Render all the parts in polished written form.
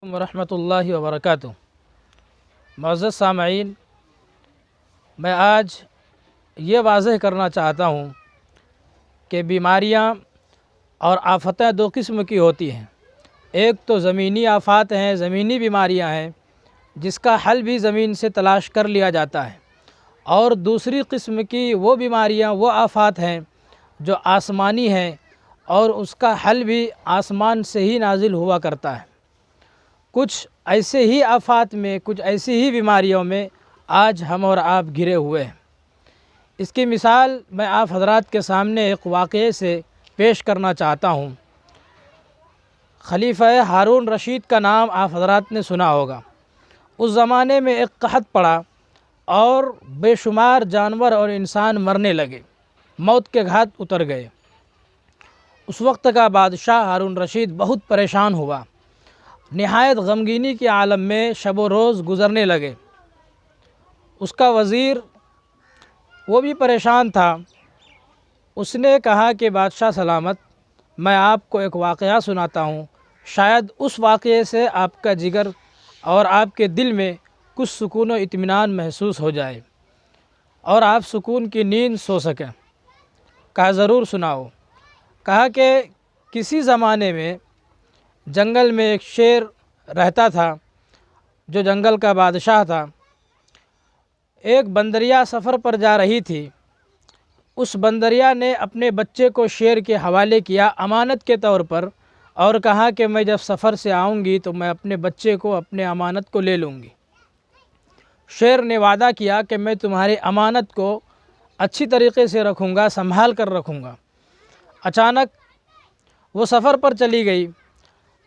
ورحمۃ اللہ وبرکاتہ۔ معزز سامعین، میں آج یہ واضح کرنا چاہتا ہوں کہ بیماریاں اور آفتیں دو قسم کی ہوتی ہیں۔ ایک تو زمینی آفات ہیں، زمینی بیماریاں ہیں جس کا حل بھی زمین سے تلاش کر لیا جاتا ہے، اور دوسری قسم کی وہ بیماریاں، وہ آفات ہیں جو آسمانی ہیں اور اس کا حل بھی آسمان سے ہی نازل ہوا کرتا ہے۔ کچھ ایسے ہی آفات میں، کچھ ایسی ہی بیماریوں میں آج ہم اور آپ گھرے ہوئے ہیں۔ اس کی مثال میں آپ حضرات کے سامنے ایک واقعے سے پیش کرنا چاہتا ہوں۔ خلیفہ ہارون رشید کا نام آپ حضرات نے سنا ہوگا۔ اس زمانے میں ایک قحط پڑا اور بے شمار جانور اور انسان مرنے لگے، موت کے گھاٹ اتر گئے۔ اس وقت کا بادشاہ ہارون رشید بہت پریشان ہوا، نہایت غمگینی کے عالم میں شب و روز گزرنے لگے۔ اس کا وزیر وہ بھی پریشان تھا۔ اس نے کہا کہ بادشاہ سلامت، میں آپ کو ایک واقعہ سناتا ہوں، شاید اس واقعے سے آپ کا جگر اور آپ کے دل میں کچھ سکون و اطمینان محسوس ہو جائے اور آپ سکون کی نیند سو سکیں۔ کہا ضرور سناؤ۔ کہا کہ کسی زمانے میں جنگل میں ایک شیر رہتا تھا جو جنگل کا بادشاہ تھا۔ ایک بندریا سفر پر جا رہی تھی۔ اس بندریا نے اپنے بچے کو شیر کے حوالے کیا امانت کے طور پر، اور کہا کہ میں جب سفر سے آؤں گی تو میں اپنے بچے کو، اپنے امانت کو لے لوں گی۔ شیر نے وعدہ کیا کہ میں تمہاری امانت کو اچھی طریقے سے رکھوں گا، سنبھال کر رکھوں گا۔ اچانک وہ سفر پر چلی گئی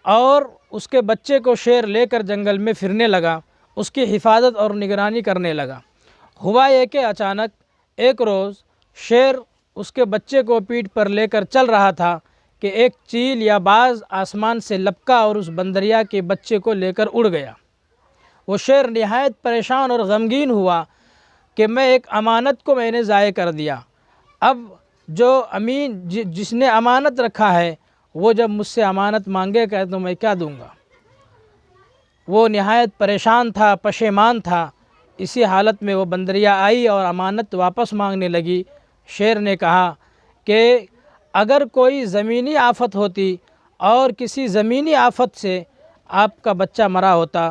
اور اس کے بچے کو شیر لے کر جنگل میں پھرنے لگا، اس کی حفاظت اور نگرانی کرنے لگا۔ ہوا یہ کہ اچانک ایک روز شیر اس کے بچے کو پیٹھ پر لے کر چل رہا تھا کہ ایک چیل یا باز آسمان سے لپکا اور اس بندریا کے بچے کو لے کر اڑ گیا۔ وہ شیر نہایت پریشان اور غمگین ہوا کہ میں ایک امانت کو میں نے ضائع کر دیا۔ اب جو امین جس نے امانت رکھا ہے وہ جب مجھ سے امانت مانگے گا تو میں کیا دوں گا؟ وہ نہایت پریشان تھا، پشیمان تھا۔ اسی حالت میں وہ بندریا آئی اور امانت واپس مانگنے لگی۔ شیر نے کہا کہ اگر کوئی زمینی آفت ہوتی اور کسی زمینی آفت سے آپ کا بچہ مرا ہوتا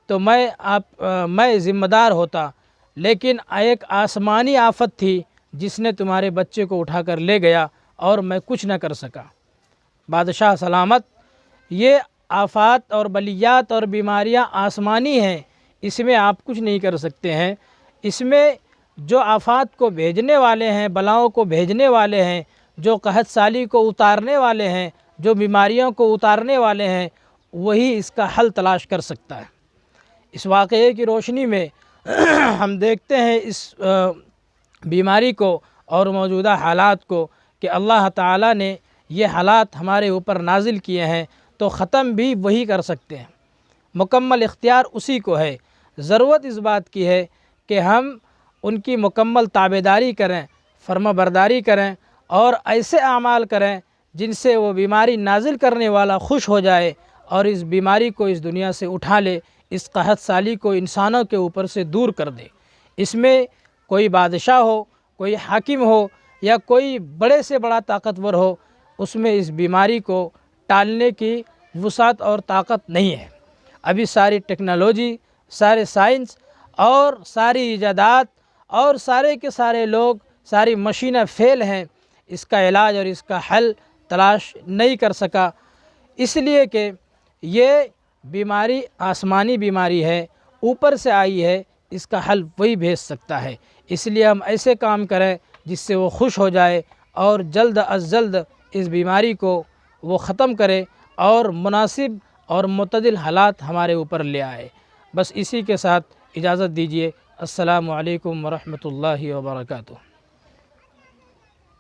تو میں ذمہ دار ہوتا، لیکن ایک آسمانی آفت تھی جس نے تمہارے بچے کو اٹھا کر لے گیا اور میں کچھ نہ کر سکا۔ بادشاہ سلامت، یہ آفات اور بلیات اور بیماریاں آسمانی ہیں، اس میں آپ کچھ نہیں کر سکتے ہیں۔ اس میں جو آفات کو بھیجنے والے ہیں، بلاؤں کو بھیجنے والے ہیں، جو قحط سالی کو اتارنے والے ہیں، جو بیماریوں کو اتارنے والے ہیں، وہی اس کا حل تلاش کر سکتا ہے۔ اس واقعے کی روشنی میں ہم دیکھتے ہیں اس بیماری کو اور موجودہ حالات کو کہ اللہ تعالیٰ نے یہ حالات ہمارے اوپر نازل کیے ہیں تو ختم بھی وہی کر سکتے ہیں۔ مکمل اختیار اسی کو ہے۔ ضرورت اس بات کی ہے کہ ہم ان کی مکمل تابعداری کریں، فرما برداری کریں اور ایسے اعمال کریں جن سے وہ بیماری نازل کرنے والا خوش ہو جائے اور اس بیماری کو اس دنیا سے اٹھا لے، اس قحط سالی کو انسانوں کے اوپر سے دور کر دے۔ اس میں کوئی بادشاہ ہو، کوئی حاکم ہو یا کوئی بڑے سے بڑا طاقتور ہو، اس میں اس بیماری کو ٹالنے کی وسعت اور طاقت نہیں ہے۔ ابھی ساری ٹیکنالوجی، سارے سائنس اور ساری ایجادات اور سارے کے سارے لوگ، ساری مشینیں فیل ہیں، اس کا علاج اور اس کا حل تلاش نہیں کر سکا، اس لیے کہ یہ بیماری آسمانی بیماری ہے، اوپر سے آئی ہے، اس کا حل وہی بھیج سکتا ہے۔ اس لیے ہم ایسے کام کریں جس سے وہ خوش ہو جائے اور جلد از جلد اس بیماری کو وہ ختم کرے اور مناسب اور معتدل حالات ہمارے اوپر لے آئے۔ بس اسی کے ساتھ اجازت دیجیے۔ السلام علیکم ورحمۃ اللہ وبرکاتہ۔